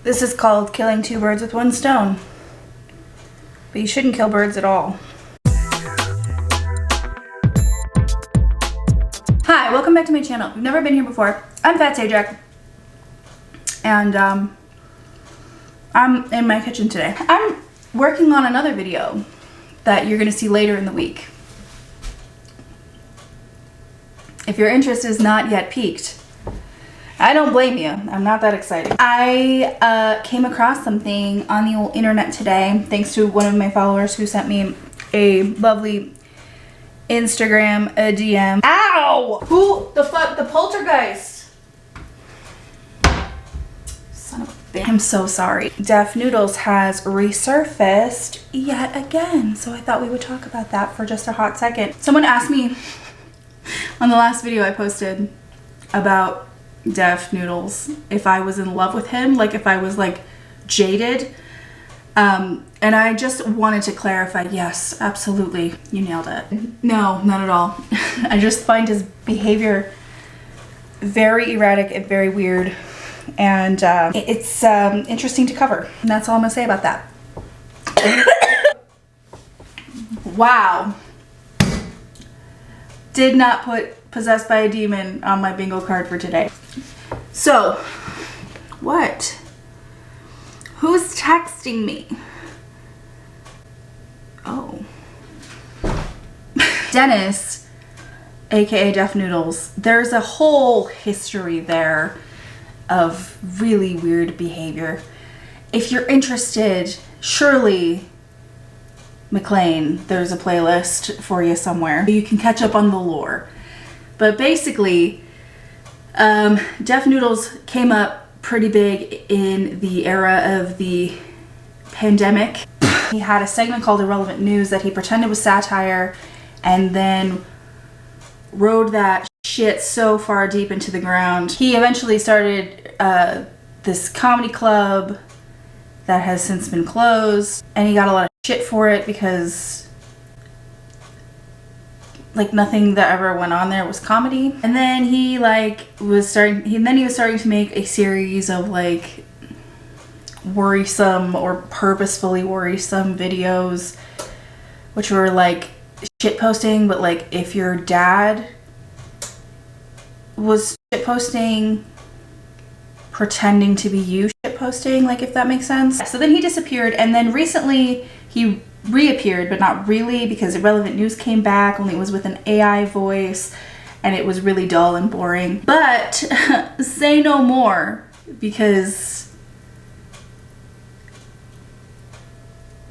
This is called killing two birds with one stone. But you shouldn't kill birds at all. Hi, welcome back to my channel. If you've never been here before, I'm Fat Sajak. And I'm in my kitchen today. I'm working on another video that you're gonna see later in the week. If your interest is not yet piqued, I don't blame you. I'm not that excited. I came across something on the old internet today, thanks to one of my followers who sent me a lovely Instagram DM. Ow! Who the fuck? The poltergeist. Son of a bitch. I'm so sorry. Def Noodles has resurfaced yet again, so I thought we would talk about that for just a hot second. Someone asked me on the last video I posted about Def Noodles if I was in love with him, like if I was like jaded, and I just wanted to clarify, yes, absolutely, you nailed it. No, not at all. I just find his behavior very erratic and very weird, and it's interesting to cover, and that's all I'm gonna say about that. Wow. Did not put possessed by a demon on my bingo card for today. So, what? Who's texting me? Oh. Dennis, aka Def Noodles. There's a whole history there of really weird behavior. If you're interested, surely McLean, there's a playlist for you somewhere. You can catch up on the lore. But basically, Def Noodles came up pretty big in the era of the pandemic. He had a segment called Irrelevant News that he pretended was satire and then rode that shit so far deep into the ground. He eventually started this comedy club that has since been closed, and he got a lot of shit for it because like nothing that ever went on there was comedy. And then he was starting to make a series of like worrisome or purposefully worrisome videos, which were like shit posting, but like if your dad was shit posting pretending to be you shit posting, like if that makes sense. So then he disappeared, and then recently he reappeared, but not really, because Irrelevant News came back, only it was with an AI voice and it was really dull and boring. But say no more, because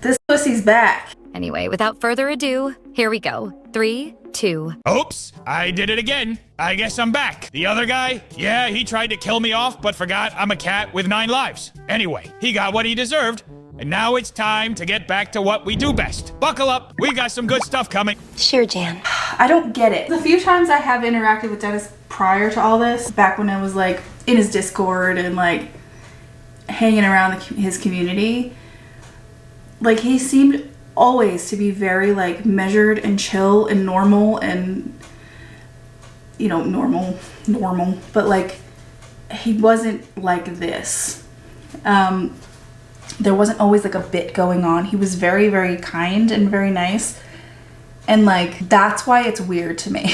this pussy's back. Anyway, without further ado, here we go. 3, 2. Oops, I did it again. I guess I'm back. The other guy, yeah, he tried to kill me off, but forgot I'm a cat with 9 lives. Anyway, he got what he deserved. And now it's time to get back to what we do best. Buckle up, we got some good stuff coming. Sure, Jan. I don't get it. The few times I have interacted with Dennis prior to all this, back when I was like in his Discord and like hanging around his community, like he seemed always to be very like measured and chill and normal and, you know, normal, but like he wasn't like this. There wasn't always like a bit going on. He was very, very kind and very nice. And like, that's why it's weird to me.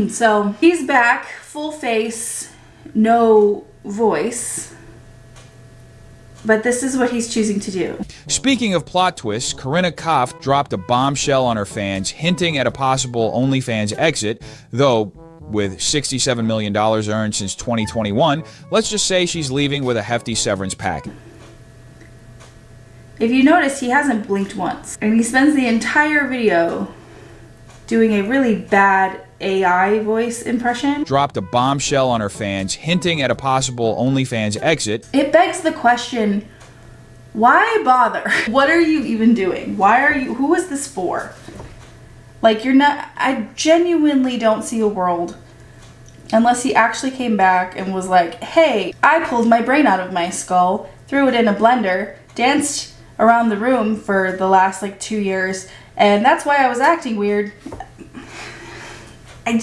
So he's back, full face, no voice. But this is what he's choosing to do. Speaking of plot twists, Corinna Kopf dropped a bombshell on her fans, hinting at a possible OnlyFans exit, though with $67 million earned since 2021, let's just say she's leaving with a hefty severance package. If you notice, he hasn't blinked once. And he spends the entire video doing a really bad AI voice impression. Dropped a bombshell on her fans, hinting at a possible OnlyFans exit. It begs the question, why bother? What are you even doing? Who is this for? Like, I genuinely don't see a world, unless he actually came back and was like, hey, I pulled my brain out of my skull, threw it in a blender, danced around the room for the last like 2 years, and that's why I was acting weird. I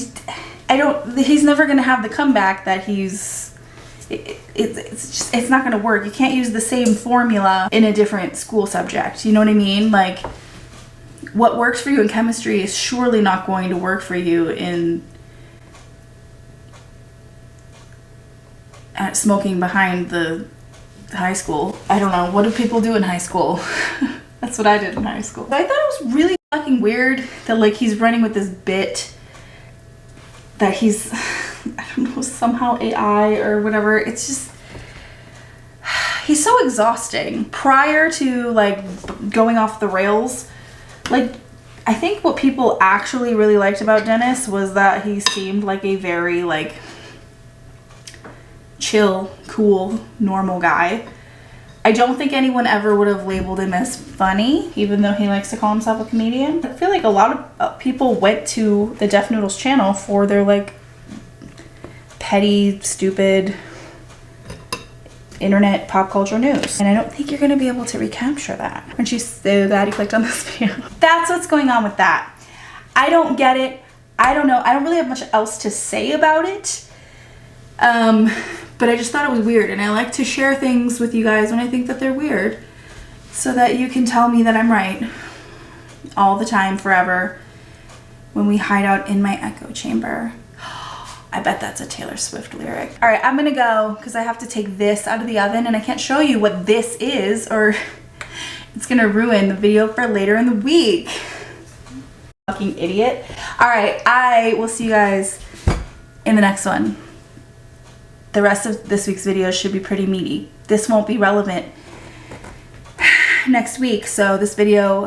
don't, he's never gonna have the comeback that he's it's not gonna work. You can't use the same formula in a different school subject. You know what I mean? Like, what works for you in chemistry is surely not going to work for you in smoking behind the high school. I don't know. What do people do in high school? That's what I did in high school. I thought it was really fucking weird that like he's running with this bit that he's, I don't know, somehow AI or whatever. It's just, he's so exhausting. Prior to like going off the rails, like I think what people actually really liked about Dennis was that he seemed like a very like chill, cool, normal guy. I don't think anyone ever would have labeled him as funny, even though he likes to call himself a comedian. I feel like a lot of people went to the Deaf Noodles channel for their like petty, stupid internet pop culture news. And I don't think you're gonna be able to recapture that. Aren't you so glad you clicked on this video? That's what's going on with that. I don't get it. I don't know. I don't really have much else to say about it. But I just thought it was weird, and I like to share things with you guys when I think that they're weird so that you can tell me that I'm right all the time, forever, when we hide out in my echo chamber. I bet that's a Taylor Swift lyric. All right, I'm gonna go because I have to take this out of the oven, and I can't show you what this is or it's gonna ruin the video for later in the week. Fucking idiot. All right, I will see you guys in the next one. The rest of this week's videos should be pretty meaty. This won't be relevant next week, so this video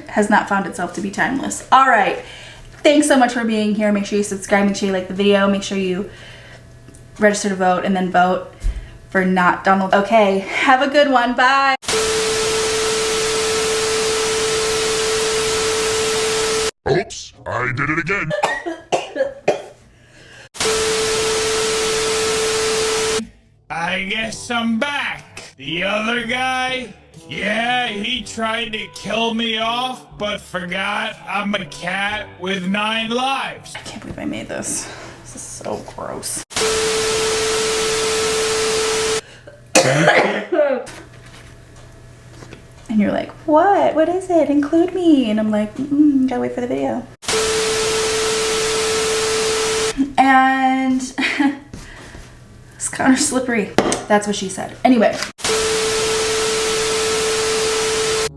has not found itself to be timeless. All right, thanks so much for being here. Make sure you subscribe, make sure you like the video, make sure you register to vote, and then vote for not Donald. Okay, have a good one, bye. Oops, I did it again. I guess I'm back. The other guy? Yeah, he tried to kill me off, but forgot I'm a cat with 9 lives. I can't believe I made this. This is so gross. And you're like, what? What is it? Include me. And I'm like, gotta wait for the video. And it's kind of slippery. That's what she said. Anyway.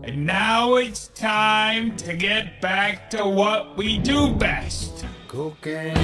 And now it's time to get back to what we do best. Cocaine.